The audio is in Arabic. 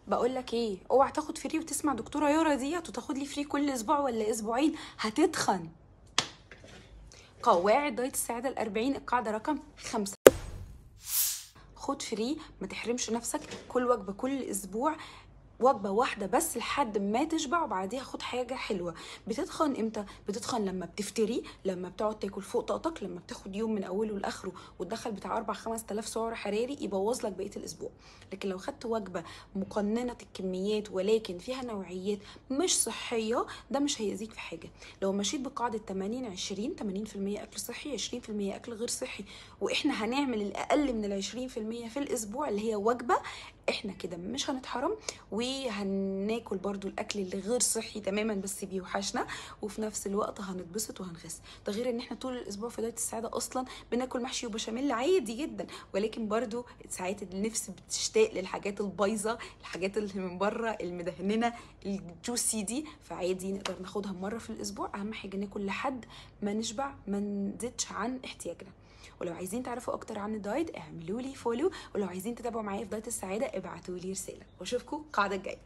بقول لك ايه، اوعى تاخد فري وتسمع دكتوره يارا ديت وتاخد لي فري كل اسبوع ولا اسبوعين، هتتخن. قواعد دايت السعاده ال40، القاعده رقم 5. خد فري، ما تحرمش نفسك، كل وجبه كل اسبوع، وجبه واحده بس لحد ما تشبع، وبعديها خد حاجه حلوه. بتتخن امتى؟ بتتخن لما بتفتري، لما بتقعد تاكل فوق طاقتك، لما بتاخد يوم من اوله لاخره وتدخل بتاع 4 5000 سعر حراري يبوظ لك بقيه الاسبوع. لكن لو خدت وجبه مقننه الكميات ولكن فيها نوعيات مش صحيه، ده مش هيأذيك في حاجه. لو مشيت بقاعده 80 20، 80% اكل صحي، 20% اكل غير صحي، واحنا هنعمل الاقل من ال 20% في الاسبوع اللي هي وجبه، احنا كده مش هنتحرم، وهناكل برضو الاكل اللي غير صحي تماما بس بيوحشنا، وفي نفس الوقت هنتبسط وهنخس. ده غير ان احنا طول الاسبوع في دايت السعاده اصلا بناكل محشي وبشاميل عادي جدا، ولكن برضو ساعات النفس بتشتاق للحاجات البايظه، الحاجات اللي من بره المدهننه الجوسي دي، فعادي نقدر ناخدها مره في الاسبوع. اهم حاجه ناكل لحد ما نشبع، ما نزيدش عن احتياجنا. ولو عايزين تعرفوا اكتر عن الدايت اعملوا لي فولو، ولو عايزين تتابعوا معايا في دايت السعاده ابعتوا لي رساله، واشوفكم القاعده الجايه.